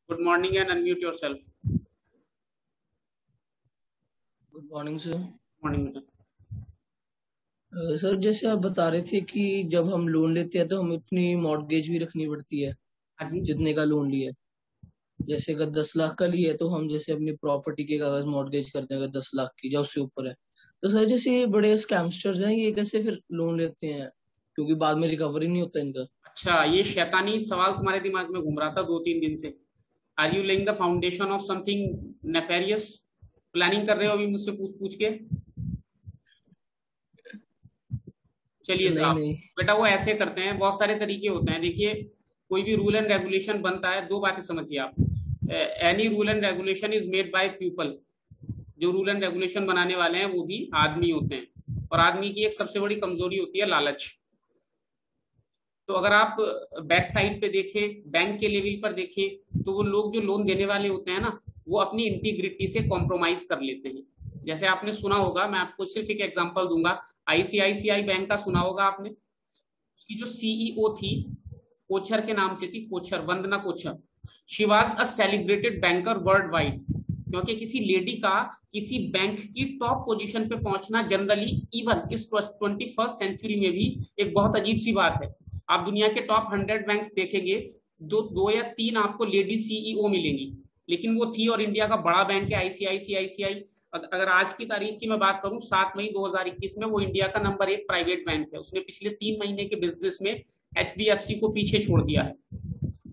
Good morning and unmute yourself. Good morning sir. Morning बेटा। Sir जैसे आप बता रहे थे कि जब हम लोन लेते हैं तो हमें अपनी मॉर्गेज भी रखनी पड़ती है हाँ जी। जितने का लोन लिया है। जैसे अगर 10 लाख का लिया है तो हम जैसे अपनी प्रॉपर्टी के कागज मॉर्गेज करते हैं अगर 10 लाख की या उससे ऊपर है। तो सर जैसे ये बड़े स्कैमस्टर्स हैं, ये कैसे फिर लोन लेते हैं क्योंकि बाद में रिकवरी नहीं होता इनका। अच्छा, ये शैतानी सवाल तुम्हारे दिमाग में घूम रहा था 2-3 दिन से। Are you laying the foundation of something nefarious? Planning कर रहे हो अभी मुझसे पूछ पूछ के? चलिए नहीं साहब। नहीं। बेटा वो ऐसे करते हैं, बहुत सारे तरीके होते हैं। देखिए, कोई भी रूल एंड रेगुलेशन बनता है, दो बातें समझिए आप। Any rule and regulation is made by people. जो रूल एंड रेगुलेशन बनाने वाले हैं वो भी आदमी होते हैं, और आदमी की एक सबसे बड़ी कमजोरी होती है लालच। तो अगर आप बैक साइड पे देखें, बैंक के लेवल पर देखें, तो वो लोग जो लोन देने वाले होते हैं ना, वो अपनी इंटीग्रिटी से कॉम्प्रोमाइज कर लेते हैं। जैसे आपने सुना होगा, मैं आपको सिर्फ एक एग्जांपल दूंगा। आईसीआईसीआई बैंक का सुना होगा आपने। उसकी जो सीईओ थी, कोचर के नाम से थी, Kochhar, Vandana Kochhar. She was a celebrated banker world wide. क्योंकि किसी लेडी का किसी बैंक की टॉप पोजीशन पे पहुंचना जनरली, इवन इस 21st सेंचुरी में भी, एक बहुत अजीब सी बात है। आप दुनिया के टॉप 100 बैंक्स देखेंगे, दो दो या तीन आपको लेडी सीईओ मिलेंगी। लेकिन वो थी, और इंडिया का बड़ा बैंक है आईसीआईसीआईसीआई। अगर आज की तारीख की मैं बात करूं, 7 मई 2021 में वो इंडिया का नंबर 1 प्राइवेट बैंक है। उसने पिछले 3 महीने के बिजनेस में एचडीएफसी को पीछे छोड़ दिया है।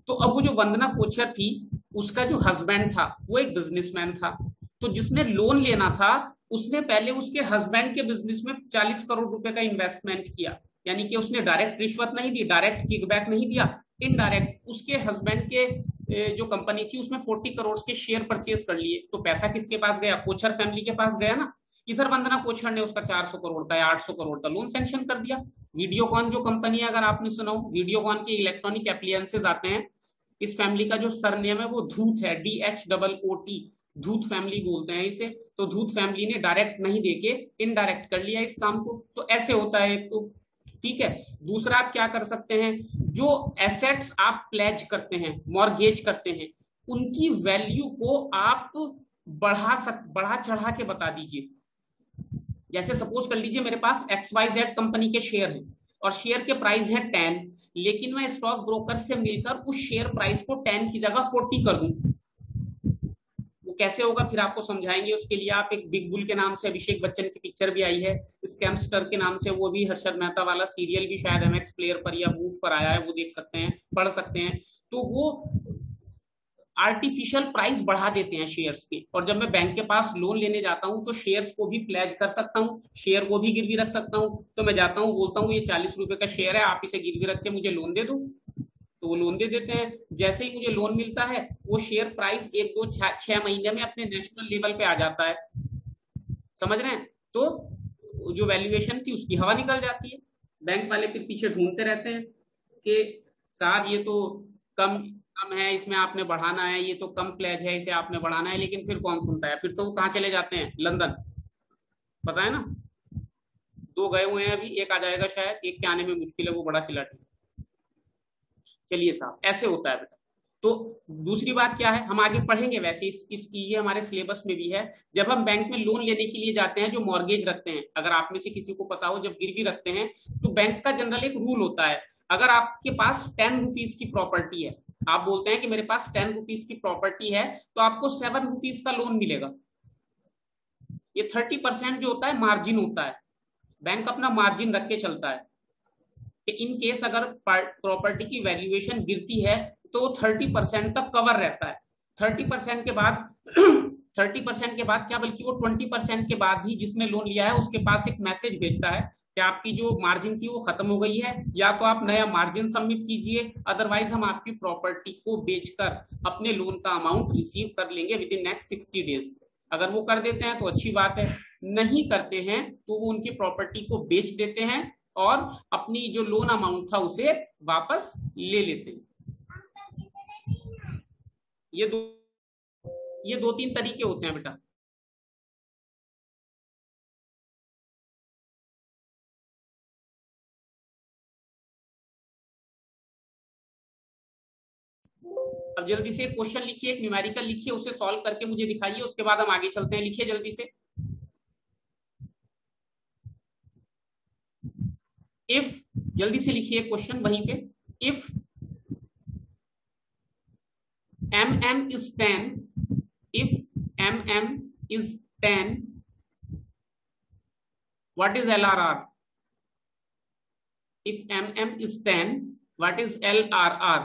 तो अब वो जो वंदना कोचर थी, उसका जो हस्बैंड था वो एक बिजनेसमैन था। तो जिसने लोन लेना था, उसने पहले उसके हस्बैंड के बिजनेस में 40 करोड़ रुपए का इन्वेस्टमेंट किया। यानी कि उसने डायरेक्ट रिश्वत नहीं दी, डायरेक्ट किकबैक नहीं दिया, इनडायरेक्ट उसके हस्बैंड के जो कंपनी थी उसमें 40 करोड़ के शेयर परचेज कर लिए। तो पैसा किसके पास गया? कोचर फैमिली के पास गया ना। इधर वंदना कोचर ने उसका 400 करोड़ का या 800 करोड़ का लोन सैंक्शन कर दिया। वीडियोकॉन जो कंपनी है, अगर आपने सुना हो, वीडियोकॉन के इलेक्ट्रॉनिक एप्लियंसेज आते हैं। इस फैमिली का जो सरनेम है वो धूत है, DHOOT। धूत फैमिली बोलते हैं इसे। तो धूत फैमिली ने डायरेक्ट नहीं देके इनडायरेक्ट कर लिया इस काम को। तो ऐसे होता है एक तो। ठीक है। दूसरा आप क्या कर सकते हैं, जो एसेट्स आप प्लेज करते हैं, मॉर्गेज करते हैं, उनकी वैल्यू को आप बढ़ा चढ़ा के बता दीजिए। जैसे सपोज कर लीजिए, मेरे पास XYZ कंपनी के शेयर हैं, और शेयर के प्राइस है 10। लेकिन मैं स्टॉक ब्रोकर से मिलकर उस शेयर प्राइस को 10 की जगह 40 कर दूं। वो कैसे होगा फिर आपको समझाएंगे। उसके लिए आप एक बिग बुल के नाम से अभिषेक बच्चन की पिक्चर भी आई है, स्कैमस्टर के नाम से, वो भी हर्षद मेहता वाला सीरियल भी शायद MX प्लेयर पर या मूव पर आया है, वो देख सकते हैं, पढ़ सकते हैं। तो वो आर्टिफिशियल प्राइस बढ़ा देते हैं शेयर्स के। और जब मैं बैंक के पास लोन लेने जाता हूं, तो शेयर्स को भी प्लेज कर सकता हूं, शेयर को भी गिरवी रख सकता हूं। तो मैं जाता हूं, बोलता हूं ये 40 रुपए का शेयर है, आप इसे गिरवी रख के मुझे लोन दे दो। तो वो लोन दे देते हैं। जैसे ही मुझे लोन मिलता है, वो शेयर प्राइस 1 2 6 महीने में अपने नेशनल लेवल पे आ जाता है। समझ रहे हैं? तो जो वैल्यूएशन थी उसकी हवा निकल जाती है। बैंक वाले फिर पीछे ढूंढते रहते हैं कि साहब ये तो कम कम है, इसमें आपने बढ़ाना है, ये तो कम प्लेज है, इसे आपने बढ़ाना है। लेकिन फिर कौन सुनता है? फिर तो वो कहाँ चले जाते हैं? लंदन। पता है ना? दो गए हुए हैं अभी, एक आ जाएगा शायद, एक के आने में मुश्किल है, वो बड़ा खिलाड़ी। चलिए साहब, ऐसे होता है बेटा। तो दूसरी बात क्या है, हम आगे पढ़ेंगे वैसे इसकी, ये हमारे सिलेबस में भी है। जब हम बैंक में लोन लेने के लिए जाते हैं, जो मॉर्गेज रखते हैं, अगर आप में से किसी को पता हो, जब गिरवी रखते हैं, तो बैंक का जनरल एक रूल होता है। अगर आपके पास 10 रुपीज की प्रॉपर्टी है, आप बोलते हैं कि मेरे पास 10 रुपीज की प्रॉपर्टी है, तो आपको 7 रुपीज का लोन मिलेगा। ये 30% जो होता है मार्जिन होता है। बैंक अपना मार्जिन रख के चलता है कि इन केस अगर प्रॉपर्टी की वैल्यूएशन गिरती है, तो 30% तक कवर रहता है। 30% के बाद 30% के बाद क्या, बल्कि वो 20% के बाद ही जिसने लोन लिया है उसके पास एक मैसेज भेजता है कि आपकी जो मार्जिन थी वो खत्म हो गई है, या तो आप नया मार्जिन सबमिट कीजिए, अदरवाइज हम आपकी प्रॉपर्टी को बेचकर अपने लोन का अमाउंट रिसीव कर लेंगे विद इन नेक्स्ट 60 डेज। अगर वो कर देते हैं तो अच्छी बात है, नहीं करते हैं तो वो उनकी प्रॉपर्टी को बेच देते हैं, और अपनी जो लोन अमाउंट था उसे वापस ले लेते हैं। ये दो ये 2-3 तरीके होते हैं बेटा। अब जल्दी से एक क्वेश्चन लिखिए, एक न्यूमेरिकल लिखिए, उसे सॉल्व करके मुझे दिखाइए, उसके बाद हम आगे चलते हैं। लिखिए जल्दी से। इफ, जल्दी से लिखिए क्वेश्चन वहीं पे। If mm is 10, if mm is 10, what is LRR? If mm is 10, what is LRR?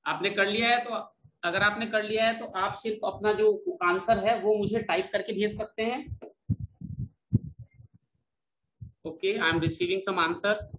आपने कर लिया है तो, अगर आपने कर लिया है तो आप सिर्फ अपना जो आंसर है वो मुझे टाइप करके भेज सकते हैं। Okay, I am receiving some answers.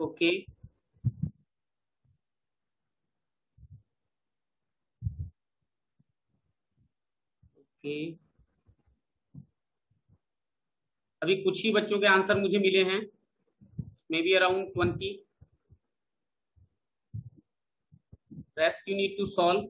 Okay, okay, अभी कुछ ही बच्चों के आंसर मुझे मिले हैं, maybe around 20। Rest you need to solve.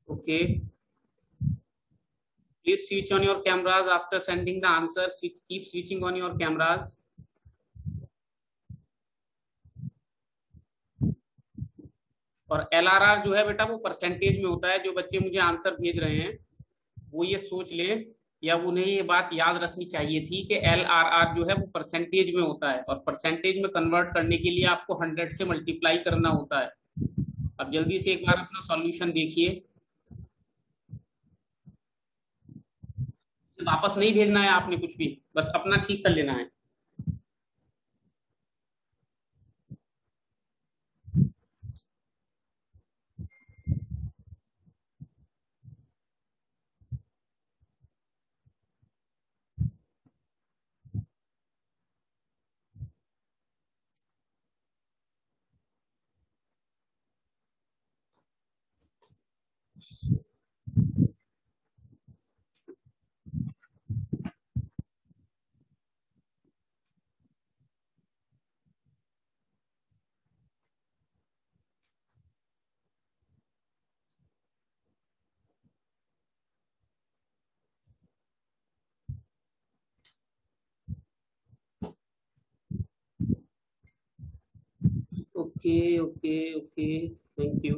Okay, please switch on your cameras after sending the answers. Keep switching on your cameras. और LRR जो है बेटा वो परसेंटेज में होता है। जो बच्चे मुझे आंसर भेज रहे हैं वो ये सोच ले, या उन्हें ये बात याद रखनी चाहिए थी कि LRR जो है वो परसेंटेज में होता है, और परसेंटेज में कन्वर्ट करने के लिए आपको 100 से मल्टीप्लाई करना होता है। अब जल्दी से एक बार अपना सॉल्यूशन देखिए। वापस नहीं भेजना है आपने कुछ भी, बस अपना ठीक कर लेना है। Okay, okay, okay, thank you.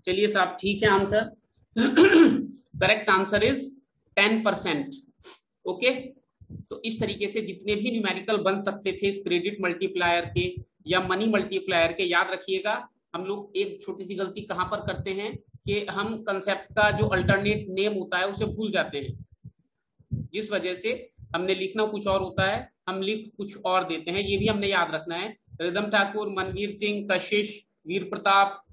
चलिए साहब, ठीक है answer. Correct answer is 10%। Okay, तो इस तरीके से जितने भी न्यूमेरिकल बन सकते थे इस क्रेडिट मल्टीप्लायर के या मनी मल्टीप्लायर के, याद रखिएगा हम लोग एक छोटी सी गलती कहां पर करते हैं कि हम कंसेप्ट का जो अल्टरनेट नेम होता है उसे भूल जाते हैं, जिस वजह से हमने लिखना कुछ और होता है, हम लिख कुछ और देते हैं। ये भी हमने याद रखना है। रिदम ठाकुर, मनवीर सिंह, कशिश, वीर प्रताप,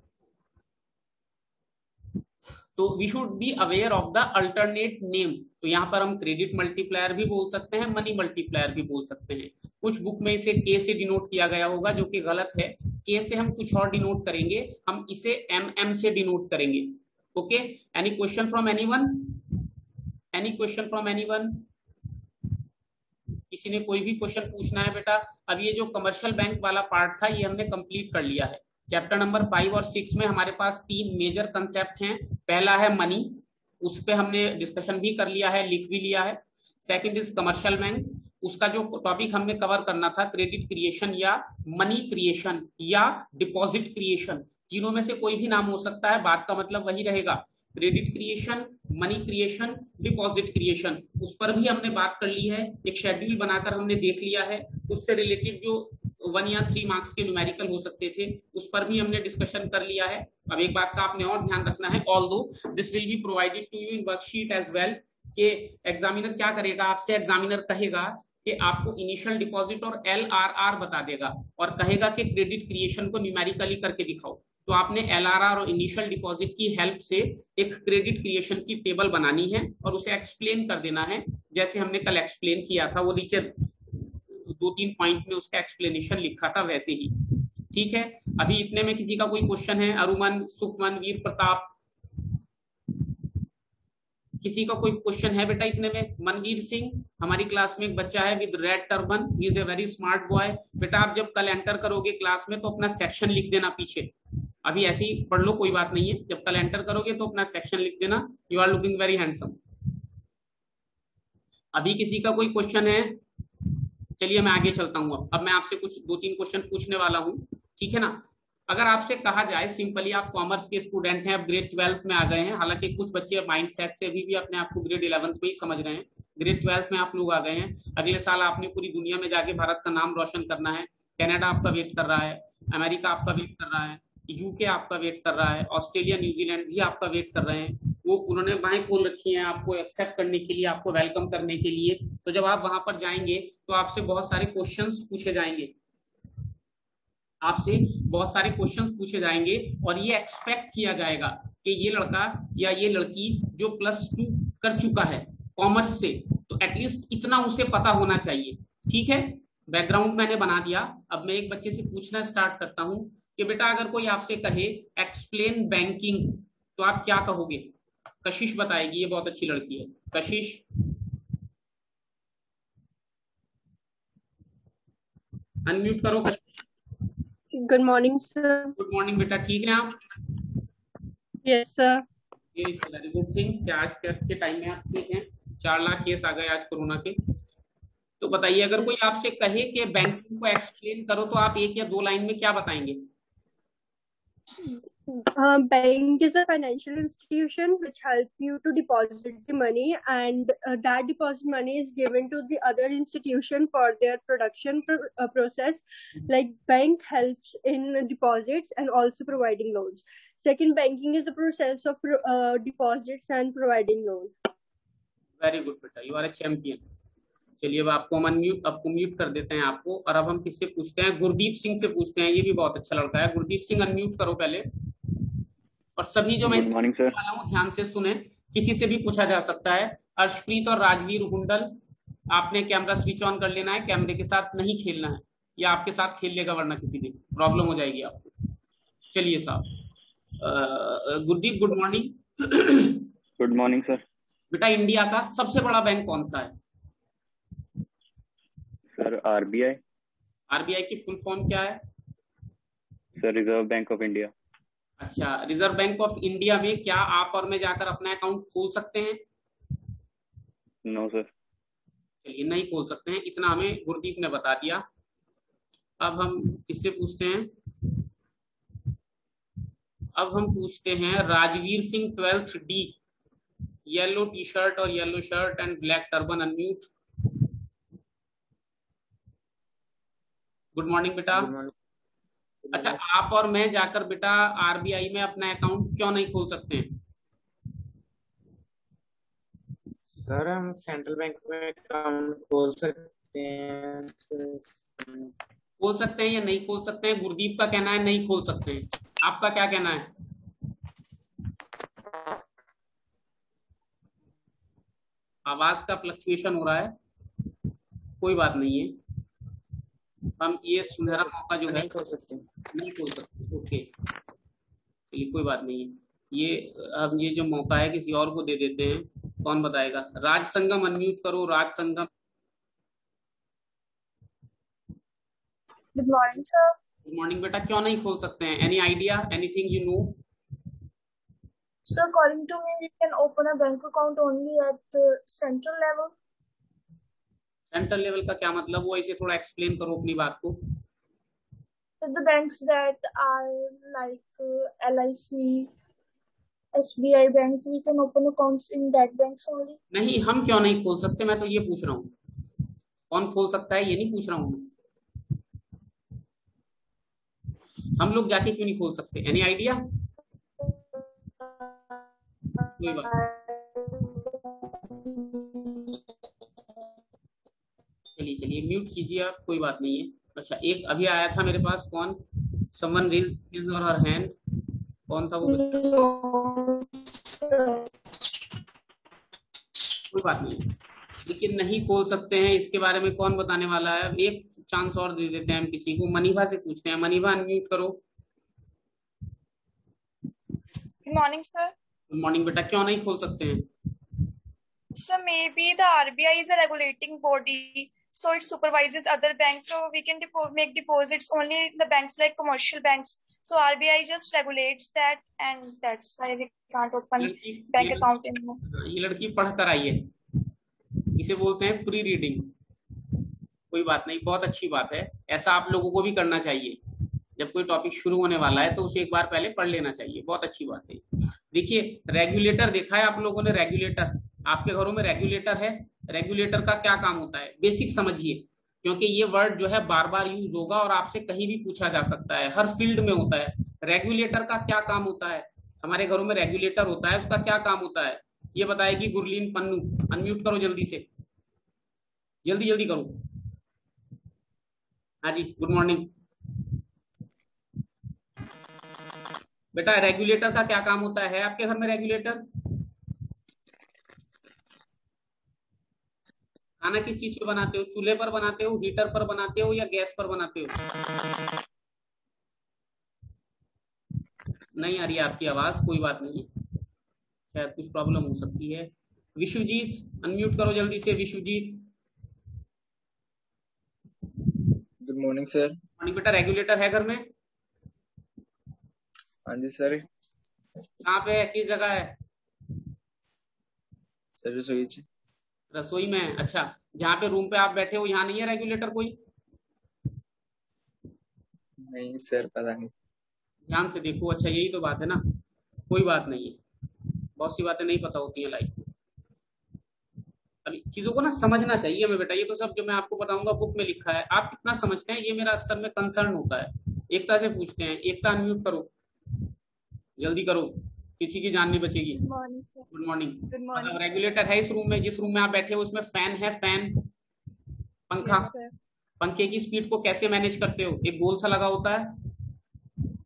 तो we should be aware of the alternate name. तो यहाँ पर हम क्रेडिट मल्टीप्लायर भी बोल सकते हैं, मनी मल्टीप्लायर भी बोल सकते हैं। कुछ बुक में इसे के से डिनोट किया गया होगा जो कि गलत है। के से हम कुछ और डिनोट करेंगे, हम इसे MM से डिनोट करेंगे। Okay, any question from anyone? Any question from anyone? किसी ने कोई भी क्वेश्चन पूछना है बेटा? अब ये जो कमर्शियल बैंक वाला पार्ट था ये हमने कंप्लीट कर लिया है। चैप्टर नंबर 5 और 6 में हमारे पास 3 मेजर कंसेप्ट हैं। पहला है मनी, उस पे हमने डिस्कशन भी कर लिया है, लिख भी लिया है। सेकंड इज कमर्शियल बैंक, उसका जो टॉपिक हमने कवर करना था क्रेडिट क्रिएशन या मनी क्रिएशन या डिपॉजिट क्रिएशन, तीनों में से कोई भी नाम हो सकता है, बात का मतलब वही रहेगा, credit creation, money creation, deposit creation, उस पर भी हमने बात कर ली है, एक शेड्यूल बनाकर हमने देख लिया है। उससे रिलेटेड जो 1 या 3 मार्क्स के न्यूमेरिकल हो सकते थे उस पर भी हमने डिस्कशन कर लिया है। अब एक बात का आपने और ध्यान रखना है, although this will be provided to you in worksheet as well, कि एग्जामिनर क्या करेगा आपसे, एग्जामिनर कहेगा कि आपको इनिशियल डिपॉजिट और LRR बता देगा और कहेगा कि क्रेडिट क्रिएशन को न्यूमेरिकली करके दिखाओ। तो आपने LRR और इनिशियल डिपॉजिट की हेल्प से एक क्रेडिट क्रिएशन की टेबल बनानी है और उसे एक्सप्लेन कर देना है, जैसे हमने कल एक्सप्लेन किया था, वो नीचे 2-3 पॉइंट में उसका एक्सप्लेनेशन लिखा था वैसे ही। ठीक है, अभी इतने में किसी का कोई क्वेश्चन है? अरुमन, सुखमन, वीर प्रताप, किसी का कोई क्वेश्चन है बेटा इतने में? मनवीर सिंह, हमारी क्लास में एक बच्चा है with red turban, he is a very smart boy. बेटा आप जब कल एंटर करोगे क्लास में तो अपना सेक्शन लिख देना पीछे, अभी ऐसे ही पढ़ लो कोई बात नहीं है, जब कल एंटर करोगे तो अपना सेक्शन लिख देना, you are looking very handsome. अभी किसी का कोई क्वेश्चन है? चलिए मैं आगे चलता हूँ। अब मैं आपसे कुछ 2-3 क्वेश्चन पूछने वाला हूँ, ठीक है ना। अगर आपसे कहा जाए सिंपली, आप कॉमर्स के स्टूडेंट हैं, अब ग्रेड 12 में आ गए हैं, हालांकि कुछ बच्चे माइंड सेट से अभी भी अपने आप को ग्रेड 11th में ही समझ रहे हैं, ग्रेड 12 में आप लोग आ गए हैं, अगले साल आपने पूरी दुनिया में जाके भारत का नाम रोशन करना है, कनाडा आपका वेट कर रहा है, अमेरिका आपका वेट कर रहा है, यूके आपका वेट कर रहा है, ऑस्ट्रेलिया न्यूजीलैंड भी आपका वेट कर रहे हैं, वो उन्होंने बाहें खोल रखी हैं आपको एक्सेप्ट करने के लिए, आपको वेलकम करने के लिए। तो जब आप वहां पर जाएंगे तो आपसे बहुत सारे क्वेश्चंस पूछे जाएंगे, आपसे बहुत सारे क्वेश्चन पूछे जाएंगे और ये एक्सपेक्ट किया जाएगा कि ये लड़का या ये लड़की जो +2 कर चुका है कॉमर्स से, तो एटलीस्ट इतना उसे पता होना चाहिए। ठीक है, बैकग्राउंड मैंने बना दिया। अब मैं एक बच्चे से पूछना स्टार्ट करता हूं कि बेटा अगर कोई आपसे कहे एक्सप्लेन बैंकिंग, तो आप क्या कहोगे? कशिश बताएगी, ये बहुत अच्छी लड़की है, कशिश। अनम्यूट करो कशिश। Good morning sir. Good morning बेटा, ठीक है आप? Yes sir. ये वेरी गुड थिंग कि आज के टाइम में आप ठीक हैं। 4 लाख केस आ गए आज कोरोना के। तो बताइए, अगर कोई आपसे कहे कि बैंकिंग को एक्सप्लेन करो, तो आप 1 या 2 लाइन में क्या बताएंगे? Bank is a financial institution which help you to deposit the money, and that deposit money is given to the other institution for their production process. Like bank helps in deposits and also providing loans. Second, banking is a process of deposits and providing loans. Very good बेटा, you R A champion. चलिए अब आपको आपको mute कर देते हैं आपको, और अब हम किससे पूछते हैं? गुरदीप सिंह से पूछते हैं, ये भी बहुत अच्छा लड़का है। गुरदीप सिंह अनम्यूट करो पहले, और सभी जो मैं वाला हूँ ध्यान से सुने, किसी से भी पूछा जा सकता है। अर्शप्रीत और राजवीर हुंडल, आपने कैमरा स्विच ऑन कर लेना है, कैमरे के साथ नहीं खेलना है, या आपके साथ खेल लेगा वरना किसी दिन प्रॉब्लम हो जाएगी आपको। चलिए साहब, Gurdeep good morning. Good morning sir. बेटा इंडिया का सबसे बड़ा बैंक कौन सा है? Sir RBI। RBI की फुल फॉर्म क्या है? Sir reserve bank of India. अच्छा, रिजर्व बैंक ऑफ इंडिया में क्या आप और मैं जाकर अपना अकाउंट खोल सकते हैं? No sir. चलिए नहीं खोल सकते हैं, इतना हमें गुरदीप ने बता दिया। अब हम किससे पूछते हैं? अब हम पूछते हैं Rajveer Singh 12th D, yellow T shirt और yellow shirt and black turban, unmute. Good morning बेटा। अच्छा, आप और मैं जाकर बेटा RBI में अपना अकाउंट क्यों नहीं खोल सकते हैं? सर हम सेंट्रल बैंक में अकाउंट खोल सकते हैं। खोल सकते हैं या नहीं खोल सकते हैं? गुरदीप का कहना है नहीं खोल सकते हैं, आपका क्या कहना है? आवाज का फ्लक्चुएशन हो रहा है, कोई बात नहीं है। हम ये सुनहरा मौका जो है नहीं खोल सकते। नहीं खोल सकते। ओके, चलिए कोई बात नहीं है। ये अब ये जो मौका है किसी और को दे देते हैं। कौन बताएगा? राज संगम अनम्यूट करो, Raj Sangam. Good morning sir. Good morning बेटा, क्यों नहीं खोल सकते हैं? Any idea, anything you know? Sir, according to me, we can open a bank account only at the central level. Central level का क्या मतलब? वो ऐसे थोड़ा एक्सप्लेन करो अपनी बात को। So the banks that are like LIC, SBI Bank, we can open accounts in that banks only. नहीं, हम क्यों नहीं खोल सकते? मैं तो ये पूछ रहा हूँ, कौन खोल सकता है ये नहीं पूछ रहा हूँ मैं। हम लोग जाके क्यों नहीं खोल सकते? Any idea? कोई बात, चलिए चलिए म्यूट कीजिए आप, कोई बात नहीं है। अच्छा, एक अभी आया था मेरे पास, कौन? समवन रेज हिज और हर हैंड। कौन था वो? कोई बात नहीं है, लेकिन नहीं खोल सकते हैं इसके बारे में कौन बताने वाला है? एक चांस और दे देते हैं हम किसी को। मनीभा से पूछते हैं। मनीभा अनम्यूट करो। Good morning, sir. Good morning बेटा, क्यों नहीं खोल सकते हैं? So maybe the RBI is a regulating body, so it supervises other banks. So we can make deposits only in the banks like commercial banks. So RBI just regulates that, and that's why we can't open bank account anymore. ये लड़की पढ़ कर आई है, इसे बोलते हैं pre reading. कोई बात नहीं, बहुत अच्छी बात है। ऐसा आप लोगों को भी करना चाहिए। जब कोई टॉपिक शुरू होने वाला है तो उसे एक बार पहले पढ़ लेना चाहिए। बहुत अच्छी बात है। देखिए, रेगुलेटर देखा है आप लोगों ने? रेगुलेटर, आपके घरों में रेगुलेटर है? रेगुलेटर का क्या काम होता है बेसिक समझिए, क्योंकि ये वर्ड जो है बार बार यूज होगा और आपसे कहीं भी पूछा जा सकता है, हर फील्ड में होता है। रेगुलेटर का क्या काम होता है? हमारे घरों में रेगुलेटर होता है, उसका क्या काम होता है ये बताएगी गुरलीन पन्नू। अनम्यूट करो जल्दी से, जल्दी जल्दी करो। हाँ जी, गुड मॉर्निंग बेटा। रेगुलेटर का क्या काम होता है आपके घर में? रेगुलेटर खाना किस चीज पे बनाते हो? चूल्हे पर बनाते हो, हीटर पर बनाते हो, या गैस पर बनाते हो? नहीं आ रही है आपकी आवाज, कोई बात नहीं है, शायद कुछ प्रॉब्लम हो सकती है। विशुजीत अनम्यूट करो जल्दी से। Vishwajit. Good morning sir. Morning बेटा, रेगुलेटर है घर में? हाँ जी सर। कहाँ पे है, किस जगह है? सर रसोई जी। रसोई में है। अच्छा, जहाँ पे रूम पे आप बैठे हो यहाँ नहीं है रेगुलेटर कोई? नहीं सर, पता नहीं। ध्यान से देखो। अच्छा, यही तो बात है ना। कोई बात नहीं है, बहुत सी बातें नहीं पता होती है लाइफ में। अभी चीजों को ना समझना चाहिए हमें बेटा। ये तो सब जो मैं आपको बताऊंगा बुक में लिखा है, आप कितना समझते हैं ये मेरा अक्सर में कंसर्न होता है। एकता से पूछते हैं। एकता अनम्यूट करो, जल्दी करो, किसी की जान नहीं बचेगी। Good morning. रेगुलेटर है इस रूम में? जिस रूम में आप बैठे हो उसमें फैन है? फैन, पंखा। पंखे की स्पीड को कैसे मैनेज करते हो? एक गोल सा लगा होता है,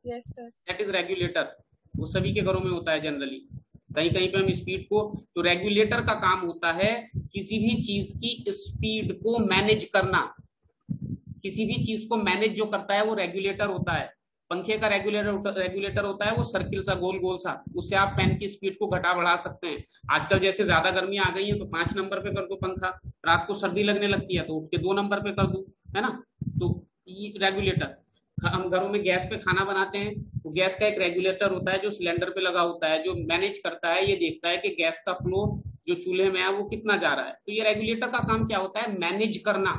दैट इज रेगुलेटर। वो सभी के घरों में होता है जनरली, कहीं कहीं पे हम स्पीड को। तो रेगुलेटर का काम होता है किसी भी चीज की स्पीड को मैनेज करना। किसी भी चीज को मैनेज जो करता है वो रेगुलेटर होता है। पंखे का रेगुलेटर होता है वो सर्किल सा, गोल गोल सा, उससे आप फैन की स्पीड को घटा बढ़ा सकते हैं। आजकल जैसे ज्यादा गर्मी आ गई है तो 5 नंबर पे कर दो पंखा, रात को सर्दी लगने लगती है तो उठ के 2 नंबर पे कर दो, है ना। तो ये रेगुलेटर। हम घरों में गैस पे खाना बनाते हैं तो गैस का एक रेगुलेटर होता है जो सिलेंडर पे लगा होता है, जो मैनेज करता है, ये देखता है कि गैस का फ्लो जो चूल्हे में है वो कितना जा रहा है। तो ये रेगुलेटर का काम क्या होता है? मैनेज करना।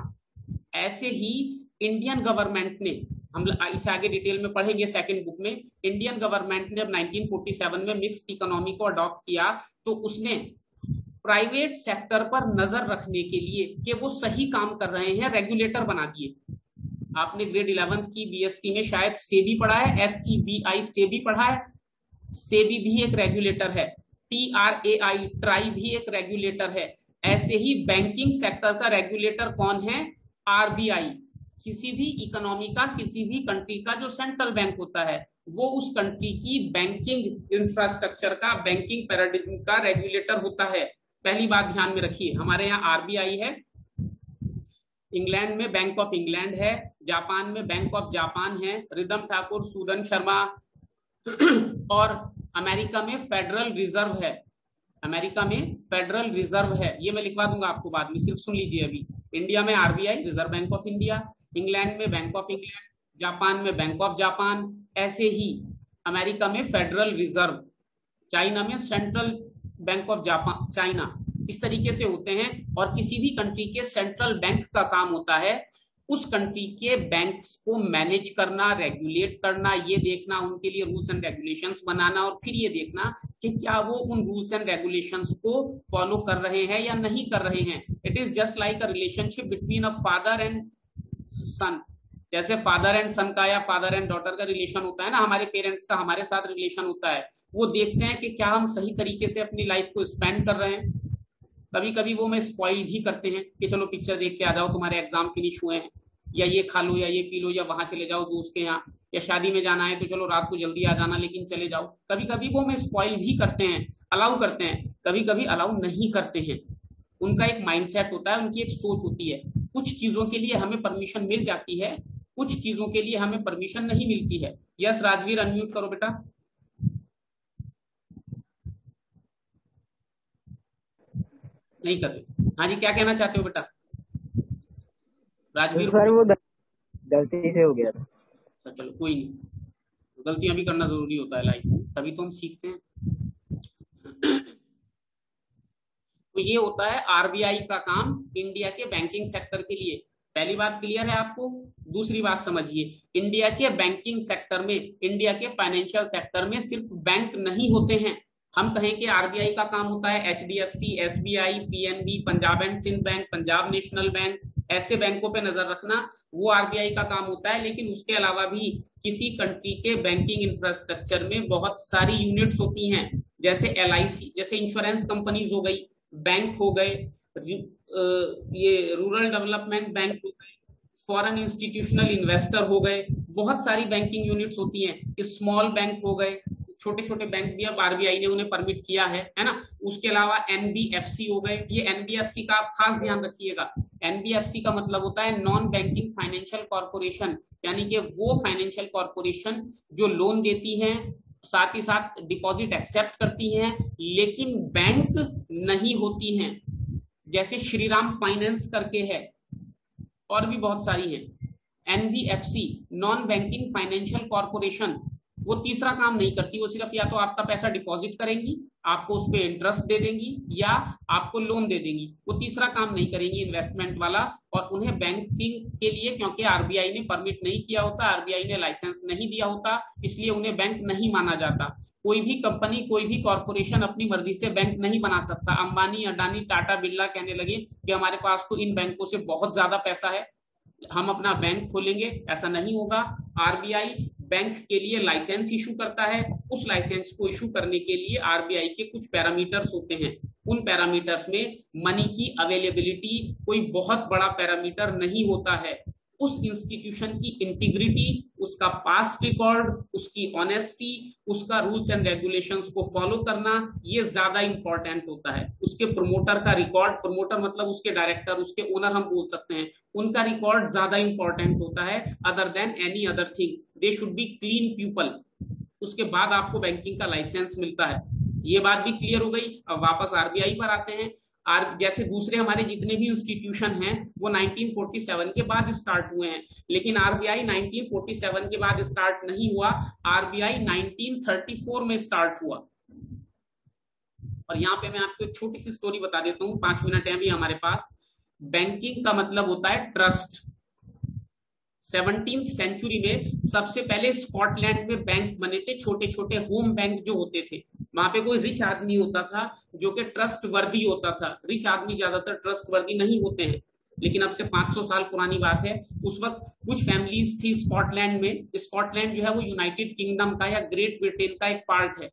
ऐसे ही इंडियन गवर्नमेंट ने, हम इसे आगे डिटेल में पढ़ेंगे सेकंड बुक में, इंडियन गवर्नमेंट ने अब 1947 में मिक्स्ड इकोनॉमी को अडॉप्ट किया तो उसने प्राइवेट सेक्टर पर नजर रखने के लिए कि वो सही काम कर रहे हैं रेगुलेटर बना दिए। आपने ग्रेड 11 की बीएसटी में शायद सेबी पढ़ा है, SEBI सेबी पढ़ा है। सेबी भी एक रेगुलेटर है, TRAI ट्राई भी एक रेगुलेटर है। ऐसे ही बैंकिंग सेक्टर का रेगुलेटर कौन है? RBI। किसी भी इकोनॉमी का, किसी भी कंट्री का जो सेंट्रल बैंक होता है वो उस कंट्री की बैंकिंग इंफ्रास्ट्रक्चर का, बैंकिंग पैराडिग्म का रेगुलेटर होता है। पहली बात ध्यान में रखिए, हमारे यहाँ RBI है, इंग्लैंड में बैंक ऑफ इंग्लैंड है, जापान में बैंक ऑफ जापान है, रिदम ठाकुर, सूदन शर्मा, और अमेरिका में फेडरल रिजर्व है। अमेरिका में फेडरल रिजर्व है, ये मैं लिखवा दूंगा आपको बाद में, सिर्फ सुन लीजिए अभी। इंडिया में RBI, reserve bank of India, England में बैंक ऑफ इंग्लैंड, जापान में बैंक ऑफ जापान, ऐसे ही अमेरिका में फेडरल रिजर्व, चाइना में central bank of Japan China, इस तरीके से होते हैं। और किसी भी कंट्री के सेंट्रल बैंक का काम होता है उस कंट्री के बैंक्स को मैनेज करना, रेगुलेट करना, ये देखना, उनके लिए रूल्स एंड रेगुलेशंस बनाना, और फिर ये देखना कि क्या वो उन रूल्स एंड रेगुलेशंस को फॉलो कर रहे हैं या नहीं कर रहे हैं। It is just like a relationship between a father and son. जैसे फादर एंड सन का या फादर एंड डॉटर का रिलेशन होता है ना, हमारे पेरेंट्स का हमारे साथ रिलेशन होता है, वो देखते हैं कि क्या हम सही तरीके से अपनी लाइफ को स्पेंड कर रहे हैं। कभी कभी वो हमें स्पॉइल भी करते हैं कि चलो पिक्चर देख के आ जाओ, तुम्हारे एग्जाम फिनिश हुए हैं, या ये खा लो, या ये पी लो, या वहां चले जाओ दोस्त के यहाँ, या शादी में जाना है तो चलो रात को जल्दी आ जाना लेकिन चले जाओ। कभी कभी वो हमें स्पॉइल भी करते हैं, अलाउ करते हैं, कभी कभी अलाउ नहीं करते हैं। उनका एक माइंडसेट होता है, उनकी एक सोच होती है। कुछ चीजों के लिए हमें परमिशन मिल जाती है, कुछ चीजों के लिए हमें परमिशन नहीं मिलती है। यस राजवीर, अनम्यूट करो बेटा। नहीं कर रहे। हाँ जी, क्या कहना चाहते हो बेटा राजवीर? सर वो गलती से हो गया था। चलो कोई नहीं, गलतियां भी करना जरूरी होता है लाइफ में, तभी तो हम सीखते हैं। तो ये होता है आरबीआई का काम इंडिया के बैंकिंग सेक्टर के लिए। पहली बात क्लियर है आपको? दूसरी बात समझिए, इंडिया के बैंकिंग सेक्टर में, इंडिया के फाइनेंशियल सेक्टर में सिर्फ बैंक नहीं होते हैं। हम कहें कि आरबीआई का काम होता है HDFC, SBI, PNB, Punjab and Sind bank, Punjab national bank, ऐसे बैंकों पे नजर रखना, वो आरबीआई का काम होता है। लेकिन उसके अलावा भी किसी कंट्री के बैंकिंग इंफ्रास्ट्रक्चर में बहुत सारी यूनिट्स होती हैं, जैसे एलआईसी, जैसे इंश्योरेंस कंपनीज हो गई, बैंक हो गए, ये रूरल डेवलपमेंट बैंक हो गए, फॉरेन इंस्टीट्यूशनल इन्वेस्टर हो गए, बहुत सारी बैंकिंग यूनिट्स होती हैं। स्मॉल बैंक हो गए, छोटे छोटे बैंक भी अब आरबीआई ने उन्हें परमिट किया है ना। उसके अलावा एनबीएफसी हो गए। ये एनबीएफसी का आप खास ध्यान रखिएगा, एनबीएफसी का मतलब होता है नॉन बैंकिंग फाइनेंशियल कॉर्पोरेशन, यानी कि वो फाइनेंशियल कॉर्पोरेशन जो लोन देती हैं, साथ ही साथ डिपॉजिट एक्सेप्ट करती हैं, लेकिन बैंक नहीं होती हैं। जैसे श्रीराम फाइनेंस करके है, और भी बहुत सारी हैं। NBFC non banking financial corporation, वो तीसरा काम नहीं करती, वो सिर्फ या तो आपका पैसा डिपॉजिट करेंगी, आपको उस पर इंटरेस्ट दे देंगी, या आपको लोन दे देंगी। वो तीसरा काम नहीं करेंगी इन्वेस्टमेंट वाला। और उन्हें बैंकिंग के लिए, क्योंकि आरबीआई ने परमिट नहीं किया होता, आरबीआई ने लाइसेंस नहीं दिया होता, इसलिए उन्हें बैंक नहीं माना जाता। कोई भी कंपनी, कोई भी कॉर्पोरेशन अपनी मर्जी से बैंक नहीं बना सकता। अंबानी, अडानी, टाटा, बिरला कहने लगे कि हमारे पास तो इन बैंकों से बहुत ज्यादा पैसा है, हम अपना बैंक खोलेंगे, ऐसा नहीं होगा। आरबीआई बैंक के लिए लाइसेंस इशू करता है। उस लाइसेंस को इशू करने के लिए आरबीआई के कुछ पैरामीटर्स होते हैं। उन पैरामीटर्स में मनी की अवेलेबिलिटी कोई बहुत बड़ा पैरामीटर नहीं होता है। उस इंस्टीट्यूशन की इंटीग्रिटी, उसका पास्ट रिकॉर्ड, उसकी ऑनेस्टी, उसका रूल्स एंड रेगुलेशंस को फॉलो करना, ये ज्यादा इंपॉर्टेंट होता है। उसके प्रमोटर का रिकॉर्ड, प्रमोटर मतलब उसके डायरेक्टर, उसके ओनर हम बोल सकते हैं, उनका रिकॉर्ड ज्यादा इंपॉर्टेंट होता है other than any other thing. They should be clean people. उसके बाद आपको बैंकिंग का लाइसेंस मिलता है। ये बात भी क्लियर हो गई। अब वापस आरबीआई पर आते हैं। जैसे दूसरे हमारे जितने भी इंस्टीट्यूशन हैं वो 1947 के बाद स्टार्ट हुए हैं, लेकिन आरबीआई 1947 के बाद स्टार्ट नहीं हुआ, आरबीआई 1934 में स्टार्ट हुआ। और यहाँ पे मैं आपको एक छोटी सी स्टोरी बता देता हूँ, 5 मिनट है अभी हमारे पास। बैंकिंग का मतलब होता है ट्रस्ट। 17th सेंचुरी में सबसे पहले स्कॉटलैंड में बैंक बने थे, छोटे छोटे होम बैंक जो होते थे। वहां पे कोई रिच आदमी होता था जो कि ट्रस्ट वर्दी होता था। रिच आदमी ज्यादातर ट्रस्ट वर्दी नहीं होते हैं, लेकिन अब से 500 साल पुरानी बात है। उस वक्त कुछ फैमिलीज थी स्कॉटलैंड में। स्कॉटलैंड जो है वो यूनाइटेड किंगडम का या ग्रेट ब्रिटेन का एक पार्ट है।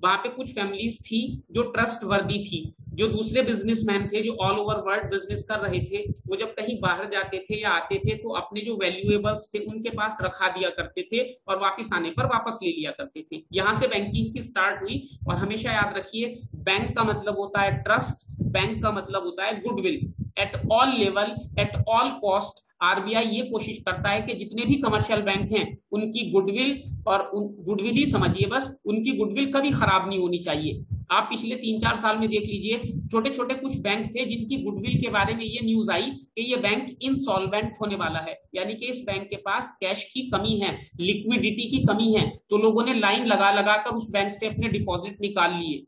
वहां पे कुछ फैमिलीज थी जो ट्रस्ट वर्दी थी, जो दूसरे बिजनेसमैन थे जो ऑल ओवर वर्ल्ड बिजनेस कर रहे थे, वो जब कहीं बाहर जाते थे या आते थे तो अपने जो वैल्यूएबल्स थे उनके पास रखा दिया करते थे और वापस आने पर वापस ले लिया करते थे। यहां से बैंकिंग की स्टार्ट हुई। और हमेशा याद रखिए, बैंक का मतलब होता है ट्रस्ट, बैंक का मतलब होता है goodwill. At all level, at all cost RBI ये कोशिश करता है कि जितने भी कमर्शियल बैंक हैं उनकी गुडविल, और गुडविल ही समझिए बस, उनकी गुडविल कभी खराब नहीं होनी चाहिए। आप पिछले 3-4 साल में देख लीजिए, छोटे छोटे कुछ बैंक थे जिनकी गुडविल के बारे में ये न्यूज आई कि ये बैंक इंसॉल्वेंट होने वाला है, यानी कि इस बैंक के पास कैश की कमी है, लिक्विडिटी की कमी है, तो लोगों ने लाइन लगा लगा कर उस बैंक से अपने डिपॉजिट निकाल लिए।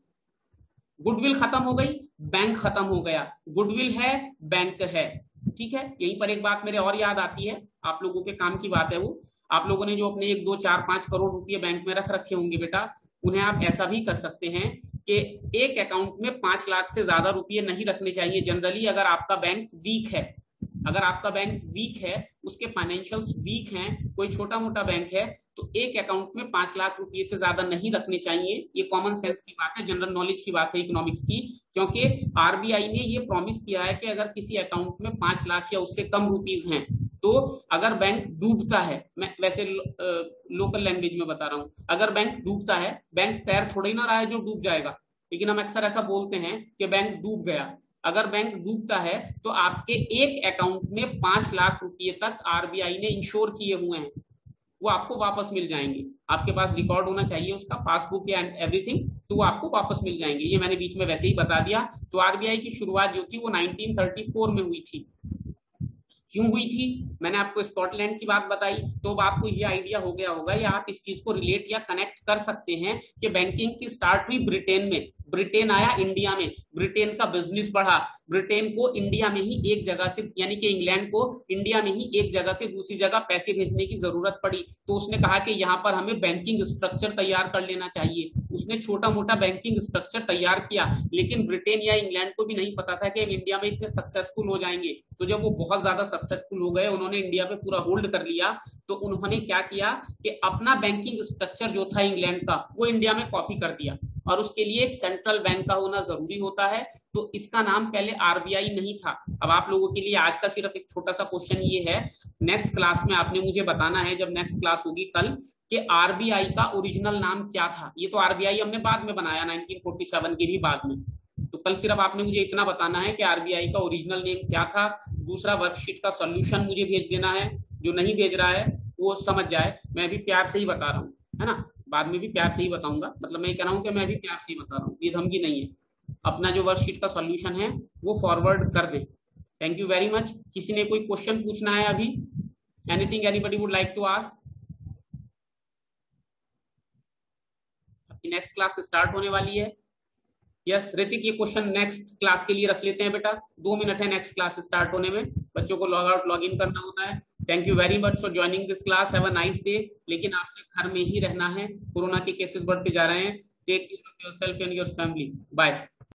गुडविल खत्म हो गई, बैंक खत्म हो गया। गुडविल है, बैंक है, ठीक है। यहीं पर एक बात मेरे और याद आती है, आप लोगों के काम की बात है वो, आप लोगों ने जो अपने 1, 2, 4, 5 करोड़ रुपए बैंक में रख रखे होंगे बेटा, उन्हें आप ऐसा भी कर सकते हैं कि एक अकाउंट में 5 लाख से ज्यादा रुपए नहीं रखने चाहिए जनरली। अगर आपका बैंक वीक है, अगर आपका बैंक वीक है, उसके फाइनेंशियल्स वीक हैं, कोई छोटा मोटा बैंक है, तो एक अकाउंट में 5 लाख रुपए से ज्यादा नहीं रखने चाहिए। ये कॉमन सेंस की बात है, जनरल नॉलेज की बात है इकोनॉमिक्स की, क्योंकि आरबीआई ने ये प्रॉमिस किया है कि अगर किसी अकाउंट में 5 लाख या उससे कम रुपीज हैं, तो अगर बैंक डूबता है, मैं वैसे लोकल लैंग्वेज में बता रहा हूं, अगर बैंक डूबता है, बैंक तैर थोड़ा ही ना रहा है जो डूब जाएगा, लेकिन हम अक्सर ऐसा बोलते हैं कि बैंक डूब गया। अगर बैंक डूबता है तो आपके एक अकाउंट में 5 लाख रुपए तक आरबीआई ने इंश्योर किए हुए हैं, वो आपको वापस मिल जाएंगे। आपके पास रिकॉर्ड होना चाहिए उसका, पासबुक या एवरीथिंग, तो वो आपको वापस मिल जाएंगे। ये मैंने बीच में वैसे ही बता दिया। तो आरबीआई की शुरुआत जो थी वो 1934 में हुई थी। क्यों हुई थी? मैंने आपको स्कॉटलैंड की बात बताई, तो अब आपको ये आइडिया हो गया होगा या आप इस चीज को रिलेट या कनेक्ट कर सकते हैं कि बैंकिंग की स्टार्ट हुई ब्रिटेन में, ब्रिटेन आया इंडिया में, ब्रिटेन का बिजनेस बढ़ा, ब्रिटेन को इंडिया में ही एक जगह से, यानी कि इंग्लैंड को इंडिया में ही एक जगह से दूसरी जगह पैसे भेजने की जरूरत पड़ी, तो उसने कहा कि यहाँ पर हमें बैंकिंग स्ट्रक्चर तैयार कर लेना चाहिए। उसने छोटा मोटा बैंकिंग स्ट्रक्चर तैयार किया, लेकिन ब्रिटेन या इंग्लैंड को भी नहीं पता था कि इंडिया में इतने सक्सेसफुल हो जाएंगे। तो जब वो बहुत ज्यादा सक्सेसफुल हो गए, उन्होंने इंडिया पे पूरा होल्ड कर लिया, तो उन्होंने क्या किया कि अपना बैंकिंग स्ट्रक्चर जो था इंग्लैंड का, वो इंडिया में कॉपी कर दिया, और उसके लिए एक सेंट्रल बैंक का होना जरूरी होता है। तो इसका नाम पहले आरबीआई नहीं था। अब आप लोगों के लिए आज का सिर्फ एक छोटा सा क्वेश्चन ये है, नेक्स्ट क्लास में आपने मुझे बताना है, जब नेक्स्ट क्लास होगी कल, कि आरबीआई का ओरिजिनल नाम क्या था। ये तो आरबीआई हमने बाद में बनाया, 1947 के भी बाद में। तो कल सिर्फ आपने मुझे इतना बताना है कि आरबीआई का ओरिजिनल नेम क्या था। दूसरा, वर्कशीट का सॉल्यूशन मुझे भेज देना है, जो नहीं भेज रहा है वो समझ जाए, मैं भी प्यार से ही बता रहा हूँ, है ना, बाद में भी प्यार से ही बताऊंगा, मतलब मैं कह रहा हूँ कि मैं भी प्यार से ही बता रहा हूँ, ये धमकी नहीं है। अपना जो वर्कशीट का सॉल्यूशन है वो फॉरवर्ड कर दें। Thank you very much. किसी ने कोई क्वेश्चन पूछना है अभी? Anything anybody would like to ask? आपकी नेक्स्ट क्लास स्टार्ट होने वाली है। यस ऋतिक, ये क्वेश्चन नेक्स्ट क्लास के लिए रख लेते हैं बेटा, 2 मिनट है नेक्स्ट क्लास स्टार्ट होने में, बच्चों को लॉग आउट लॉग इन करना होता है। Thank you very much for joining this class, have a nice day. लेकिन आपने घर में ही रहना है, कोरोना के केसेस बढ़ते जा रहे हैं। Take care of yourself and your family. Bye.